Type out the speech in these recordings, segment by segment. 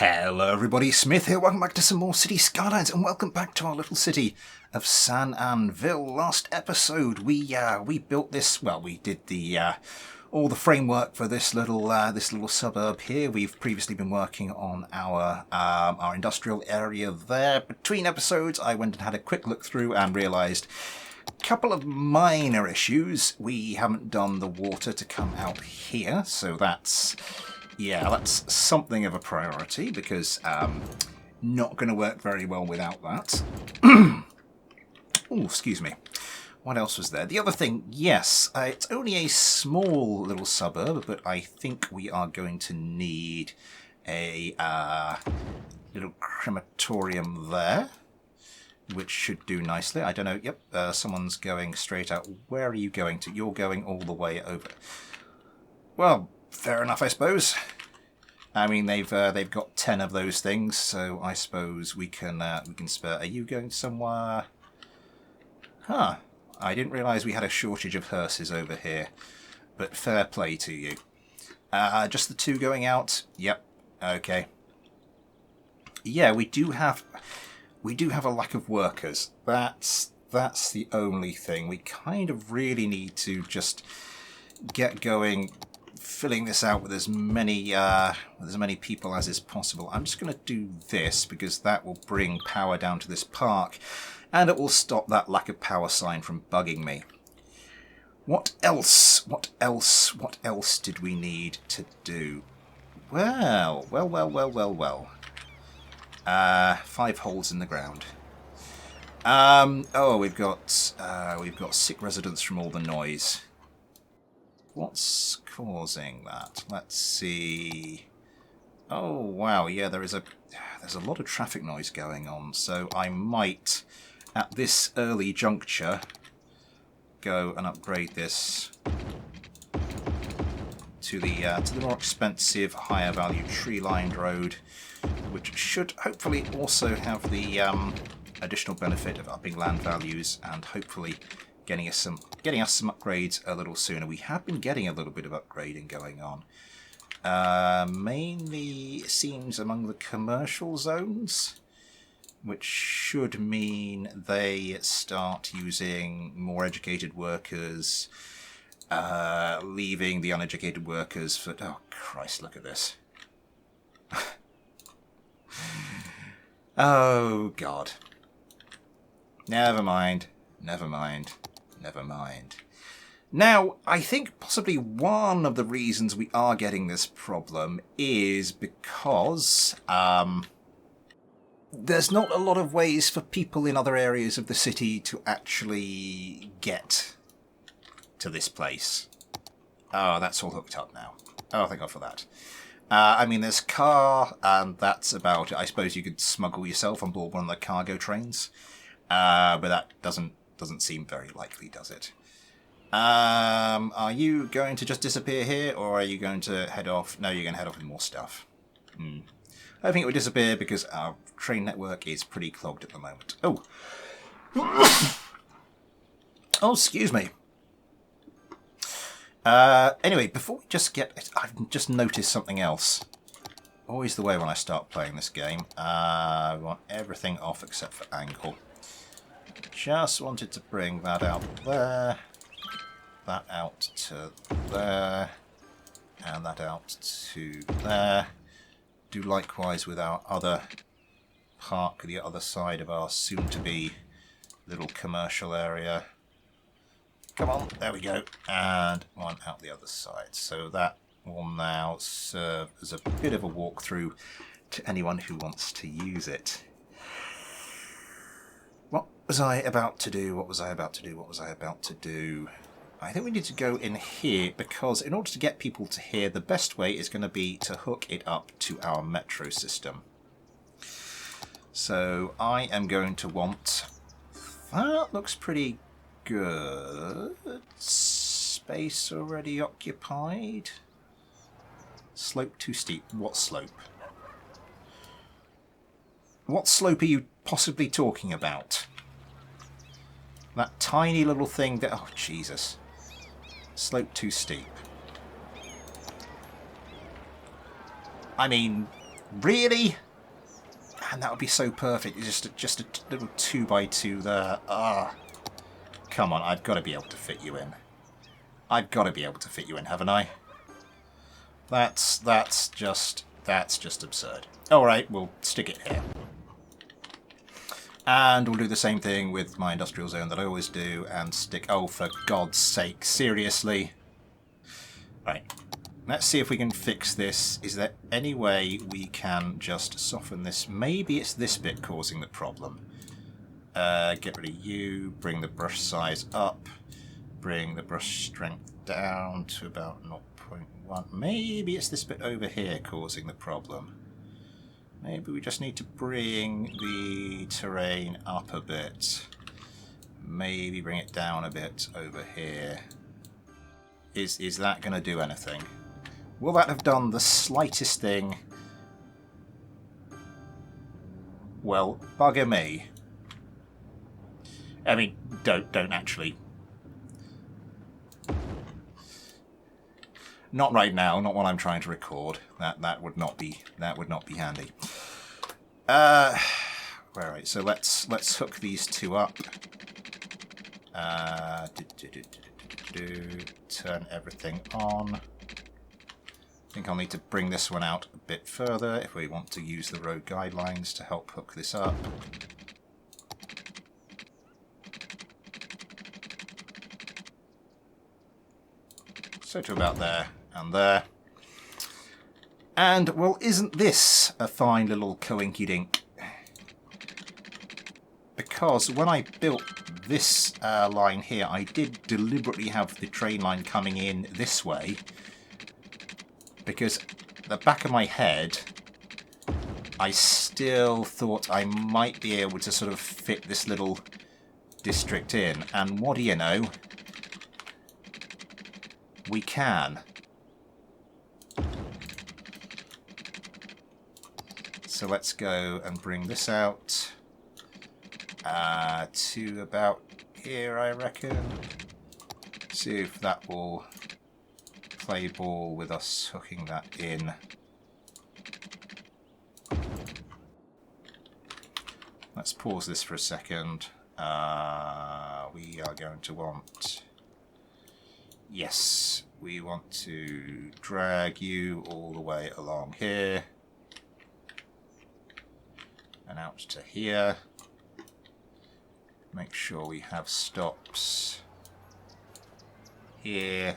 Hello everybody, Smith here, welcome back to some more City Skylines, and welcome back to our little city of San Anvíl. Last episode we built this, well, we did the all the framework for this little suburb here. We've previously been working on our industrial area there. Between episodes I went and had a quick look through and realised a couple of minor issues. We haven't done the water to come out here, so that's something of a priority because not going to work very well without that. Oh, excuse me. What else was there? The other thing, yes, it's only a small little suburb, but I think we are going to need a little crematorium there, which should do nicely. I don't know. Yep, someone's going straight out. Where are you going to? You're going all the way over. Well, fair enough, I suppose. I mean, they've got 10 of those things, so I suppose we can spare. Are you going somewhere? Huh. I didn't realise we had a shortage of hearses over here, but fair play to you. Just the two going out? Yep. Okay. Yeah, we do have a lack of workers. That's the only thing. We kind of really need to just get going, filling this out with as many people as is possible. I'm just going to do this because that will bring power down to this park, and it will stop that lack of power sign from bugging me. What else? What else did we need to do? Well. 5 holes in the ground. Oh, we've got sick residents from all the noise. What's causing that? Let's see. Oh wow, yeah, there's a lot of traffic noise going on, so I might, at this early juncture, go and upgrade this to the more expensive, higher value tree-lined road, which should hopefully also have the additional benefit of upping land values and hopefully getting us some upgrades a little sooner. We have been getting a little bit of upgrading going on. Mainly, it seems, among the commercial zones, which should mean they start using more educated workers, leaving the uneducated workers for... Oh, Christ, look at this. Oh, God. Never mind. Now, I think possibly one of the reasons we are getting this problem is because there's not a lot of ways for people in other areas of the city to actually get to this place. Oh, that's all hooked up now. Oh, thank God for that. I mean, there's car, and that's about it. I suppose you could smuggle yourself on board one of the cargo trains, but that doesn't seem very likely, does it? Are you going to just disappear here, or are you going to head off? No, you're going to head off with more stuff. I think it would disappear because our train network is pretty clogged at the moment. Oh. Oh, excuse me. Anyway, before we just get... I've just noticed something else. Always the way when I start playing this game. I want everything off except for angle. Just wanted to bring that out there, that out to there, and that out to there. Do likewise with our other park, the other side of our soon-to-be little commercial area. Come on, there we go, and one out the other side. So that will now serve as a bit of a walkthrough to anyone who wants to use it. What was I about to do? I think we need to go in here because in order to get people to here, the best way is going to be to hook it up to our metro system. So I am going to want... That looks pretty good. Space already occupied. Slope too steep. What slope? What slope are you possibly talking about? That tiny little thing that... Oh, Jesus. Slope too steep. I mean, Really? And that would be so perfect. It's just a little 2x2 there. Ah, come on, I've got to be able to fit you in. I've got to be able to fit you in, haven't I? That's just absurd. Alright, we'll stick it here. And we'll do the same thing with my industrial zone that I always do and stick... Oh, for God's sake, seriously? Right, let's see if we can fix this. Is there any way we can just soften this? Maybe it's this bit causing the problem. Get rid of you, bring the brush size up, bring the brush strength down to about 0.1. Maybe it's this bit over here causing the problem. Maybe we just need to bring the terrain up a bit. Maybe bring it down a bit over here. Is that going to do anything? Will that have done the slightest thing? Well, bugger me. I mean, don't actually. Not right now, not while I'm trying to record. That would not be handy. Right, so let's hook these two up. Turn everything on. I think I'll need to bring this one out a bit further if we want to use the road guidelines to help hook this up. So to about there and there. And, well, isn't this a fine little coinky-dink? Because when I built this line here, I did deliberately have the train line coming in this way. Because the back of my head, I still thought I might be able to sort of fit this little district in. And what do you know? We can. So let's go and bring this out to about here, I reckon. See if that will play ball with us hooking that in. Let's pause this for a second. We are going to want... Yes, we want to drag you all the way along here and out to here. Make sure we have stops here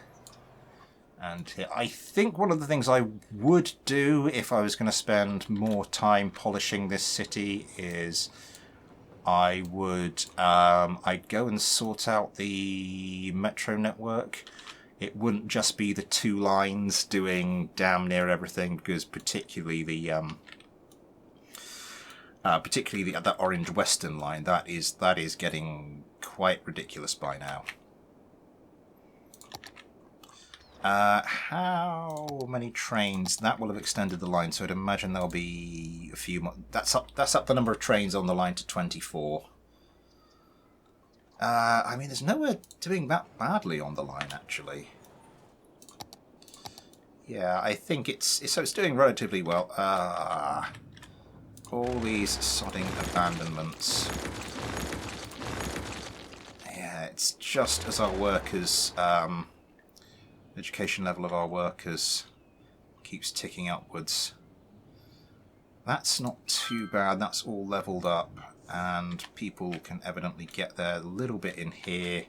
and here. I think one of the things I would do if I was going to spend more time polishing this city is I would I'd go and sort out the metro network. It wouldn't just be the two lines doing damn near everything, because particularly the that orange western line, that is getting quite ridiculous by now. How many trains? That will have extended the line, so I'd imagine there'll be a few more. That's up the number of trains on the line to 24. I mean, there's nowhere doing that badly on the line, actually. Yeah, I think it's doing relatively well. All these sodding abandonments. Yeah, it's just as our workers, education level of our workers keeps ticking upwards. That's not too bad. That's all leveled up, and people can evidently get there a little bit in here.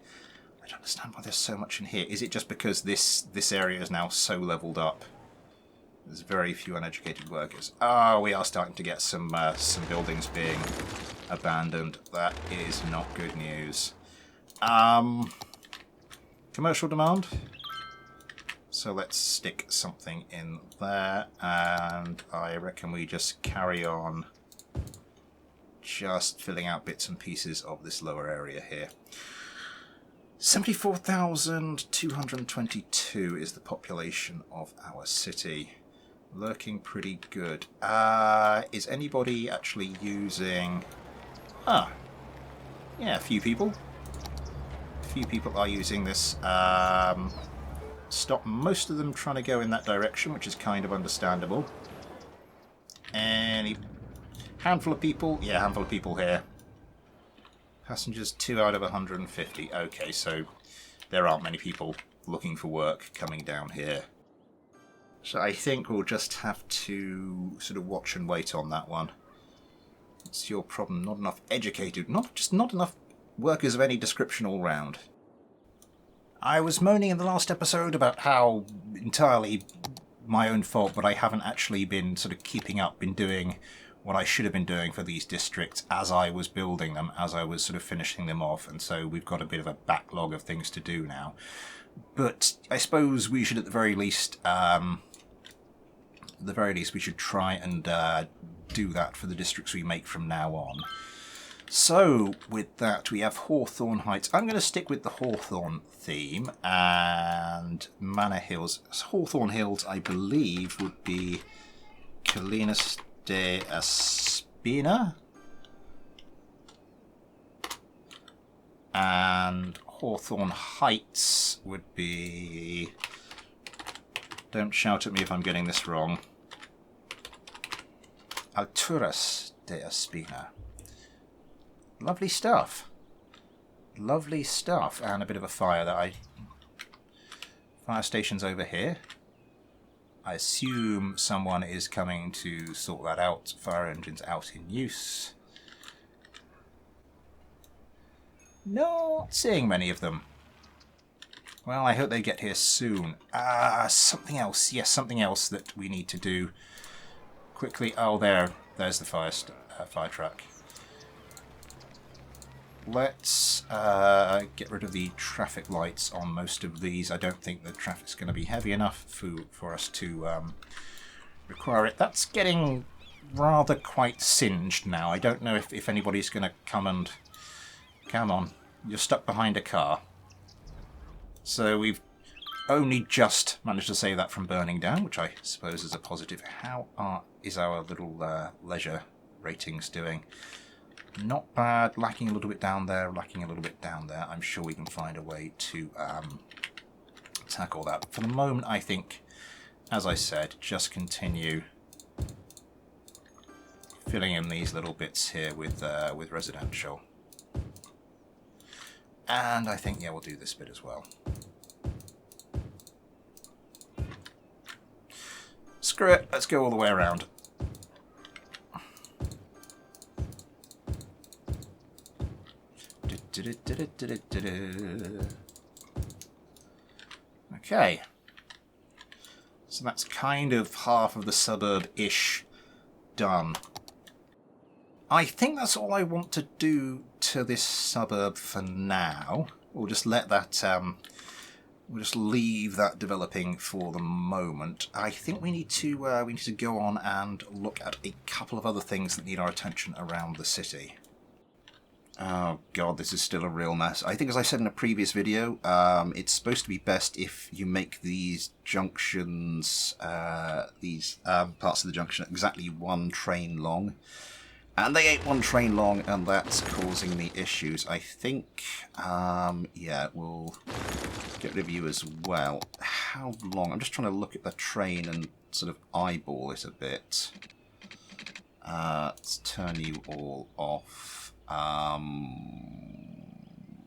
I don't understand why there's so much in here. Is it just because this area is now so leveled up? There's very few uneducated workers. Ah, we are starting to get some buildings being abandoned. That is not good news. Commercial demand. So let's stick something in there, and I reckon we just carry on just filling out bits and pieces of this lower area here. 74,222 is the population of our city. Looking pretty good. Is anybody actually using... Yeah, a few people. A few people are using this. Stop most of them trying to go in that direction, which is kind of understandable. Any handful of people? Yeah, handful of people here. Passengers 2 out of 150. Okay, so there aren't many people looking for work coming down here. So I think we'll just have to sort of watch and wait on that one. It's your problem. Not enough educated. Not enough workers of any description all round. I was moaning in the last episode about how entirely my own fault, but I haven't actually been sort of keeping up, been doing what I should have been doing for these districts as I was building them, as I was sort of finishing them off, and so we've got a bit of a backlog of things to do now. But I suppose we should, at the very least, we should try and do that for the districts we make from now on. So, with that, we have Hawthorne Heights. I'm going to stick with the Hawthorne theme, and Manor Hills. Hawthorne Hills, I believe, would be Colinas de Espina. And Hawthorne Heights would be... Don't shout at me if I'm getting this wrong. Alturas de Espina. Lovely stuff. Lovely stuff. And a bit of a fire that Fire station's over here. I assume someone is coming to sort that out. Fire engines out in use. Not seeing many of them. Well, I hope they get here soon. Something else. Yes, something else that we need to do quickly. Oh, there's the fire truck. Let's get rid of the traffic lights on most of these. I don't think the traffic's going to be heavy enough for us to require it. That's getting rather quite singed now. I don't know if anybody's going to come and... Come on, you're stuck behind a car. So we've only just managed to save that from burning down, which I suppose is a positive. How is our little leisure ratings doing? Not bad. Lacking a little bit down there, lacking a little bit down there. I'm sure we can find a way to tackle that. For the moment, I think, as I said, just continue filling in these little bits here with residential. And I think, yeah, we'll do this bit as well. Screw it, let's go all the way around. Okay. So that's kind of half of the suburb-ish done. I think that's all I want to do to this suburb for now. We'll just let that, we'll just leave that developing for the moment. I think we need to go on and look at a couple of other things that need our attention around the city. Oh god, this is still a real mess. I think, as I said in a previous video, it's supposed to be best if you make these junctions, these parts of the junction exactly one train long. And they ain't one train long, and that's causing the issues. I think, yeah, we'll get rid of you as well. How long? I'm just trying to look at the train and sort of eyeball it a bit. Let's turn you all off.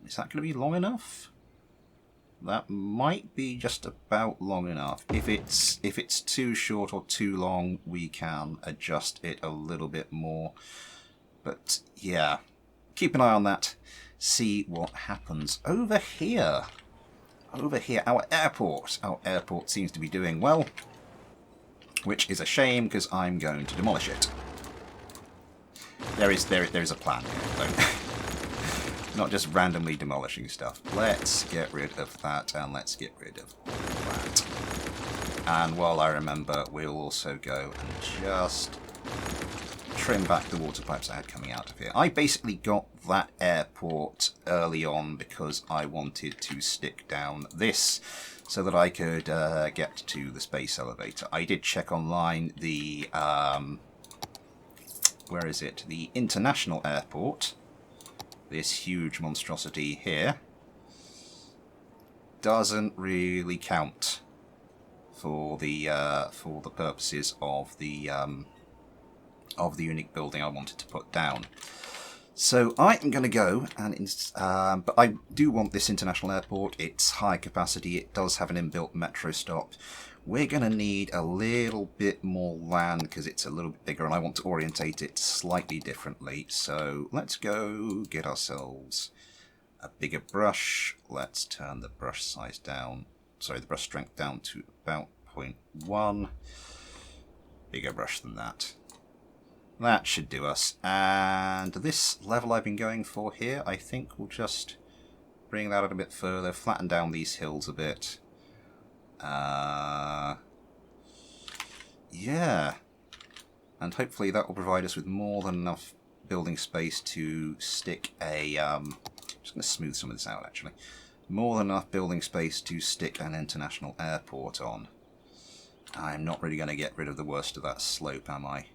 Is that going to be long enough? That might be just about long enough. If it's too short or too long, we can adjust it a little bit more. But yeah, keep an eye on that. See what happens over here. Over here, our airport. Our airport seems to be doing well, which is a shame because I'm going to demolish it. There is a plan here, though. Not just randomly demolishing stuff. Let's get rid of that, and let's get rid of all that. And while I remember, we'll also go and just trim back the water pipes I had coming out of here. I basically got that airport early on because I wanted to stick down this so that I could get to the space elevator. I did check online the... where is it? The international airport. This huge monstrosity here doesn't really count for the purposes of the of the unique building I wanted to put down. So I am going to go, and but I do want this international airport. It's high capacity. It does have an inbuilt metro stop. We're going to need a little bit more land because it's a little bit bigger, and I want to orientate it slightly differently. So let's go get ourselves a bigger brush. Let's turn the brush size down. Sorry, the brush strength down to about 0.1. Bigger brush than that. That should do us. And this level I've been going for here, I think we'll just bring that out a bit further, flatten down these hills a bit. Yeah. And hopefully that will provide us with more than enough building space to stick a... I'm just going to smooth some of this out, actually. More than enough building space to stick an international airport on. I'm not really going to get rid of the worst of that slope, am I?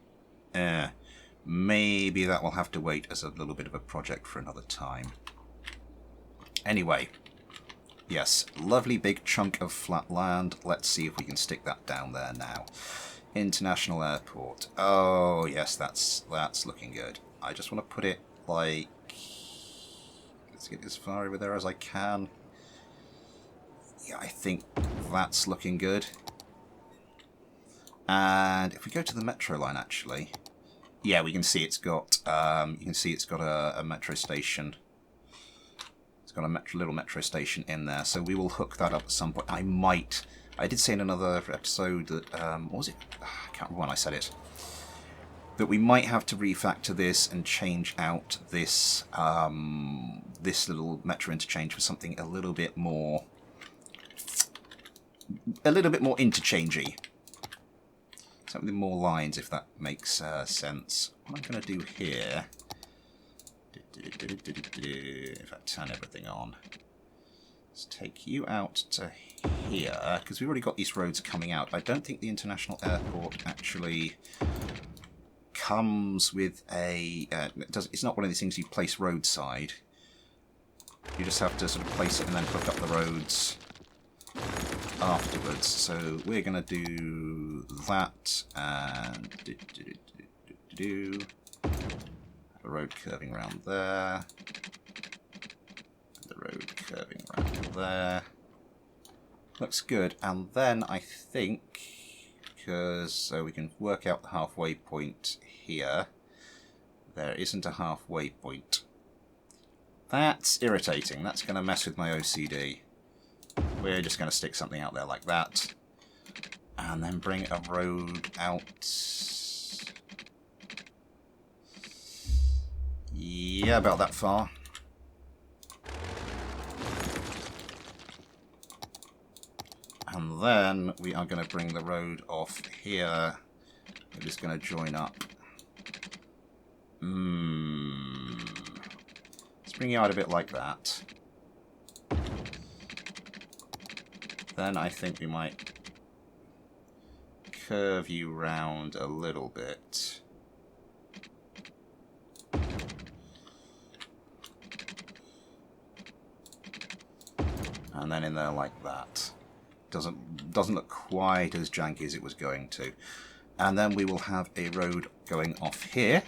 Maybe that will have to wait as a little bit of a project for another time. Anyway, yes, lovely big chunk of flat land. Let's see if we can stick that down there now. International airport. Oh yes, that's looking good. I just want to put it like, let's get as far over there as I can. Yeah, I think that's looking good. And if we go to the metro line, actually, yeah, we can see it's got. You can see it's got a metro station. It's got a little metro station in there, so we will hook that up at some point. I did say in another episode that what was it? I can't remember when I said it. That we might have to refactor this and change out this this little metro interchange for something a little bit more interchangey. Something more lines, if that makes sense. What I'm going to do here, if I turn everything on, let's take you out to here, because we've already got these roads coming out. I don't think the international airport actually comes with a... it's not one of these things you place roadside. You just have to sort of place it and then hook up the roads afterwards. So we're going to do that and the road curving around there, the road curving around there. Looks good. And then I think, because so we can work out the halfway point here, there isn't a halfway point. That's irritating. That's going to mess with my OCD. We're just going to stick something out there like that. And then bring a road out. Yeah, about that far. And then we are going to bring the road off here. We're just going to join up. Let's bring you out a bit like that. Then I think we might curve you round a little bit. And then in there like that. Doesn't look quite as janky as it was going to. And then we will have a road going off here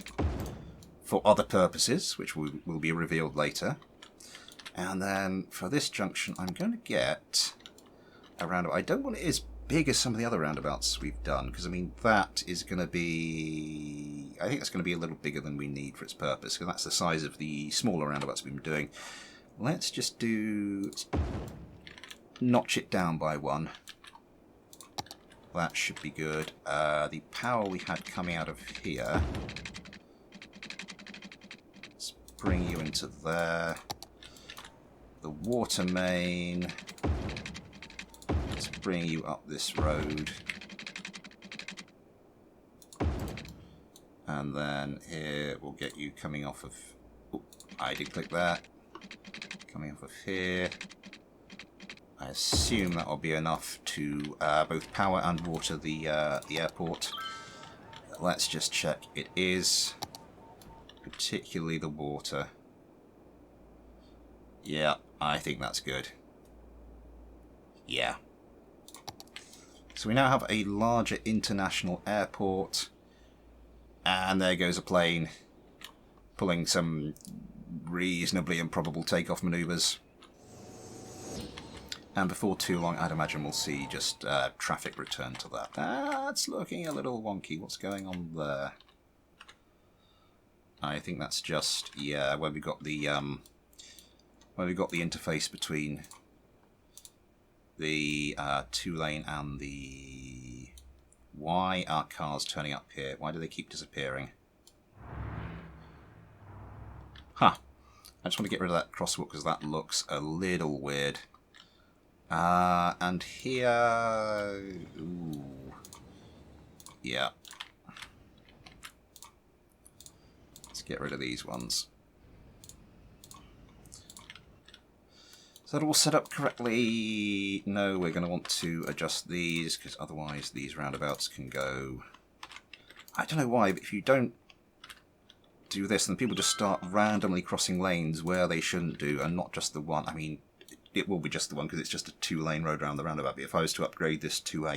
for other purposes, which will be revealed later. And then for this junction, I'm going to get a roundabout. I don't want it as big as some of the other roundabouts we've done, because I mean that is going to be... I think that's going to be a little bigger than we need for its purpose, because that's the size of the smaller roundabouts we've been doing. Let's just notch it down by one. That should be good. The power we had coming out of here, let's bring you into there. The water main, let's bring you up this road. And then here we'll get you coming off of... Oh, I did click that. Coming off of here. I assume that will be enough to both power and water the airport. Let's just check. It is, particularly the water. Yeah, I think that's good. Yeah. So we now have a larger international airport. And there goes a plane pulling some reasonably improbable takeoff manoeuvres. And before too long, I'd imagine we'll see just traffic return to that. That's looking a little wonky. What's going on there? I think that's just, yeah, where we got the interface between the 2-lane and the... Why are cars turning up here? Why do they keep disappearing? Huh. I just want to get rid of that crosswalk because that looks a little weird. And here... Ooh. Yeah. Let's get rid of these ones. Is that all set up correctly? No, we're going to want to adjust these because otherwise these roundabouts can go... I don't know why, but if you don't do this, then people just start randomly crossing lanes where they shouldn't do, and not just the one. I mean, it will be just the one because it's just a 2-lane road around the roundabout. But if I was to upgrade this to a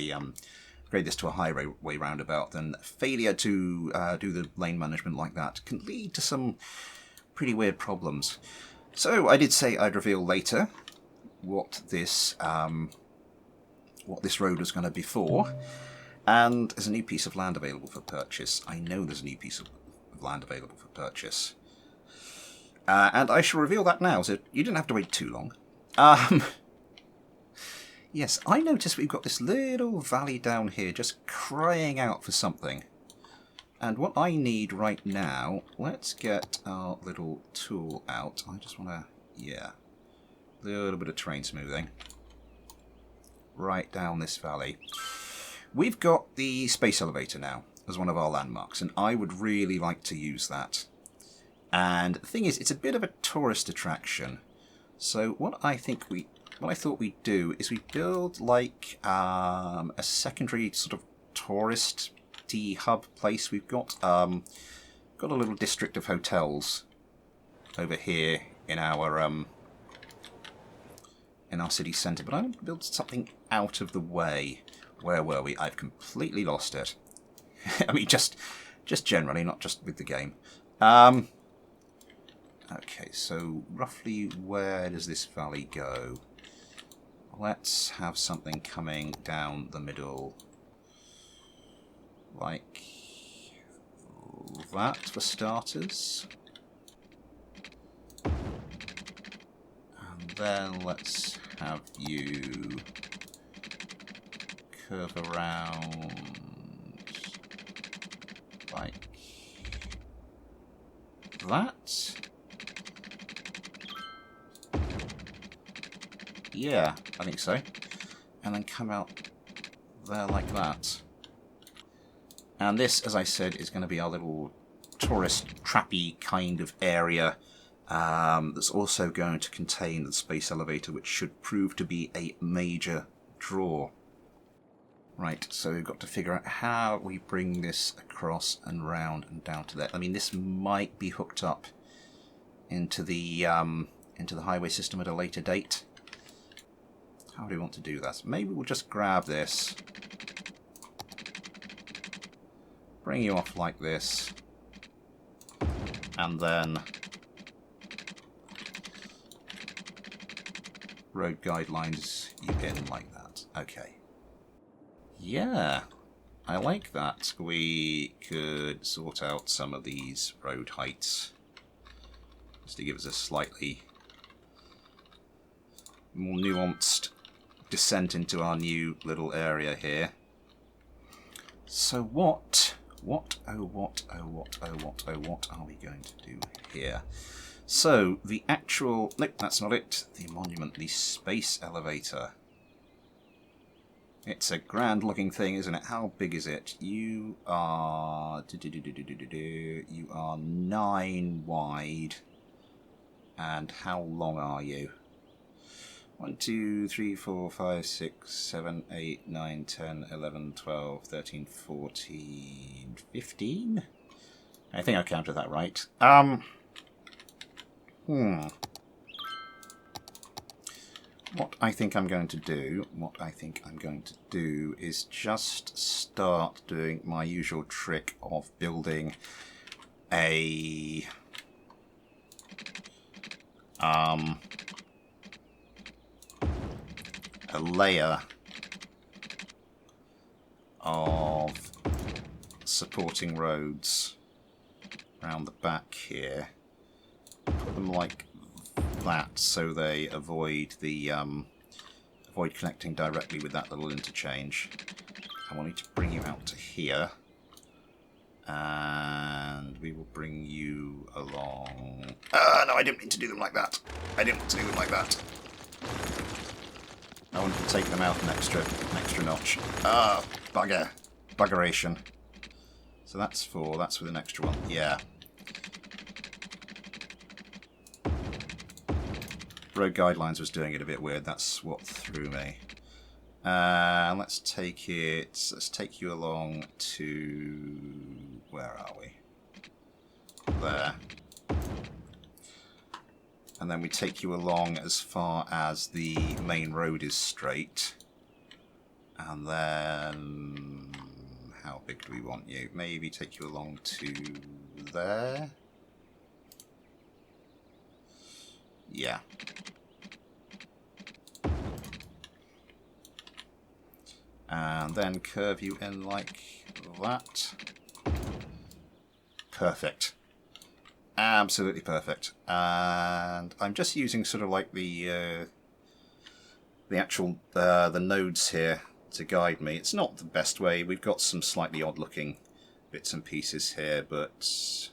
highway roundabout, then failure to do the lane management like that can lead to some pretty weird problems. So I did say I'd reveal later what this road was going to be for, and there's a new piece of land available for purchase. I know there's a new piece of land available for purchase, and I shall reveal that now, so you didn't have to wait too long. Yes, I noticed we've got this little valley down here just crying out for something. And what I need right now, let's get our little tool out. I just want to, yeah, a little bit of terrain smoothing. Right down this valley. We've got the space elevator now as one of our landmarks, and I would really like to use that. And the thing is, it's a bit of a tourist attraction. So what I thought we'd do is we build like a secondary sort of touristy hub place. We've got a little district of hotels over here in our city centre, but I want to build something out of the way. Where were we? I've completely lost it. I mean, just generally, not just with the game. Okay, so roughly where does this valley go? Let's have something coming down the middle, like that for starters. And then let's have you curve around like that. Yeah, I think so. And then come out there like that. And this, as I said, is going to be our little tourist trappy kind of area that's also going to contain the space elevator, which should prove to be a major draw. Right, so we've got to figure out how we bring this across and round and down to there. I mean, this might be hooked up into the highway system at a later date. How do we want to do that? Maybe we'll just grab this, bring you off like this, and then road guidelines you in like that. Okay. Yeah, I like that. We could sort out some of these road heights just to give us a slightly more nuanced descent into our new little area here. So what are we going to do here? So the actual, nope, that's not it. The monument, the space elevator. It's a grand looking thing, isn't it? How big is it? You are 9 wide. And how long are you? 1, 2, 3, 4, 5, 6, 7, 8, 9, 10, 11, 12, 13, 14, 15? I think I counted that right. what I think I'm going to do is just start doing my usual trick of building a layer of supporting roads around the back here. Put them like that so they avoid the avoid connecting directly with that little interchange. And we'll need to bring you out to here, and we will bring you along. No, I didn't mean to do them like that. I didn't want to do them like that. I wanted to take them out an extra notch. Bugger. Buggeration. So that's with an extra one. Yeah. Road Guidelines was doing it a bit weird. That's what threw me. Let's take you along to... where are we? There. And then we take you along as far as the main road is straight. And then... how big do we want you? Maybe take you along to there? Yeah. And then curve you in like that. Perfect. Absolutely perfect. And I'm just using sort of like the actual the nodes here to guide me. It's not the best way. We've got some slightly odd looking bits and pieces here, but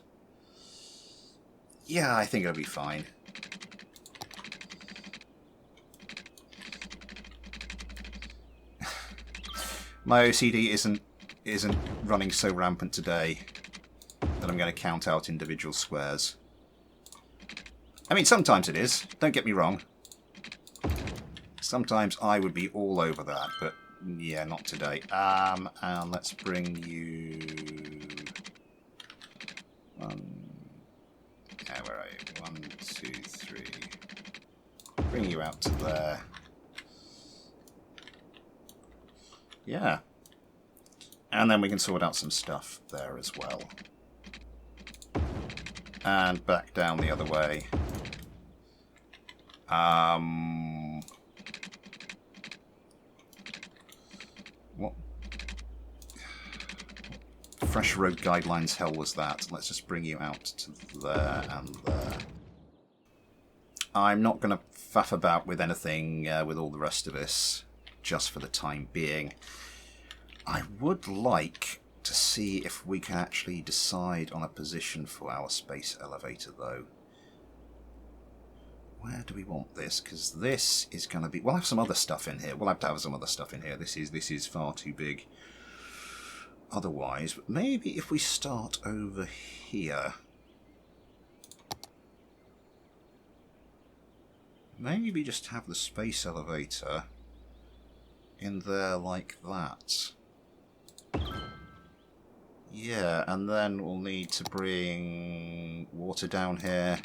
yeah, I think it'll be fine. My OCD isn't running so rampant today that I'm going to count out individual squares. I mean, sometimes it is. Don't get me wrong. Sometimes I would be all over that, but yeah, not today. And let's bring you... where are you? 1, 2, 3. Bring you out to there. Yeah. And then we can sort out some stuff there as well. And back down the other way. What fresh road guidelines hell was that? Let's just bring you out to there and there. I'm not going to faff about with anything with all the rest of this, just for the time being. I would like to see if we can actually decide on a position for our space elevator, though. Where do we want this? Because this is going to be... we'll have some other stuff in here. We'll have to have some other stuff in here. This is far too big otherwise. But maybe if we start over here... maybe just have the space elevator in there like that. Yeah, and then we'll need to bring water down here.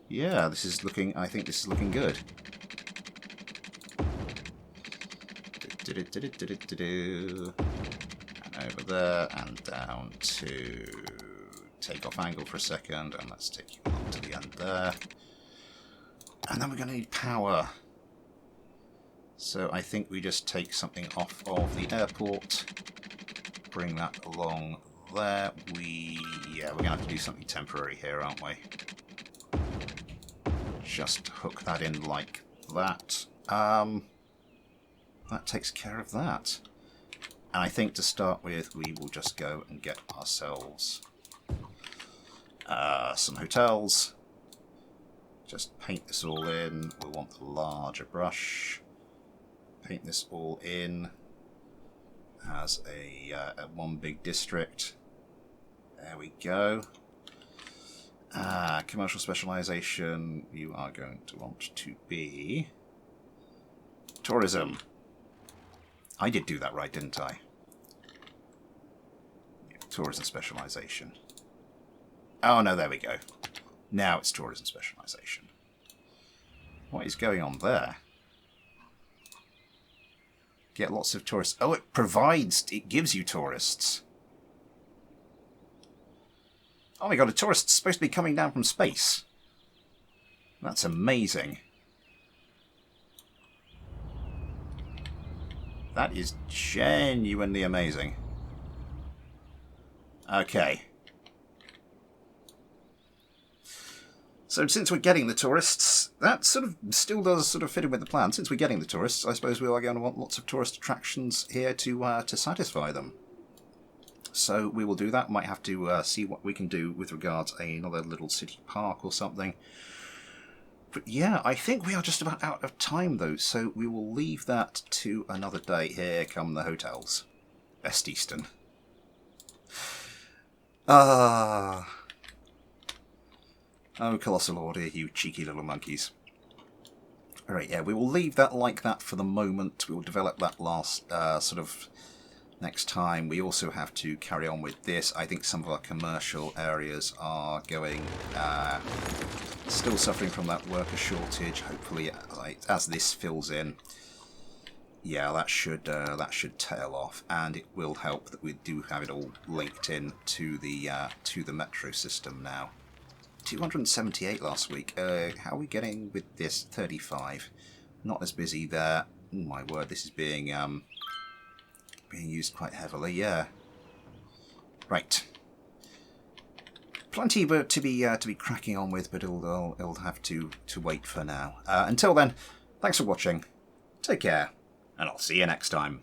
Yeah, this is looking... I think this is looking good. And over there and down to take off angle for a second, and let's take you along to the end there. And then we're going to need power. So I think we just take something off of the airport, bring that along there. Yeah, we're going to have to do something temporary here, aren't we? Just hook that in like that. That takes care of that. And I think to start with, we will just go and get ourselves some hotels. Just paint this all in. We'll want the larger brush. Paint this all in as a one big district. There we go. Commercial specialization, you are going to want to be tourism. I did do that right, didn't I? Tourism specialisation. Oh no, there we go. Now it's tourism specialisation. What is going on there? Get lots of tourists. Oh, it gives you tourists. Oh my god, a tourist's supposed to be coming down from space. That's amazing. That is genuinely amazing. Okay. So since we're getting the tourists, that sort of still does sort of fit in with the plan. Since we're getting the tourists, I suppose we are going to want lots of tourist attractions here to satisfy them. So we will do that. Might have to see what we can do with regards to another little city park or something. But yeah, I think we are just about out of time though, so we will leave that to another day. Here come the hotels. Best Eastern. Ah. Oh, Colossal Order, you cheeky little monkeys. Alright, yeah, we will leave that like that for the moment. We will develop that last sort of next time. We also have to carry on with this. I think some of our commercial areas are going, still suffering from that worker shortage. Hopefully, as this fills in, yeah, that should tail off, and it will help that we do have it all linked in to the metro system now. 278 last week. How are we getting with this? 35. Not as busy there. Oh my word, this is being used quite heavily. Yeah. Right. Plenty to be cracking on with, but it'll have to wait for now. Until then, thanks for watching. Take care, and I'll see you next time.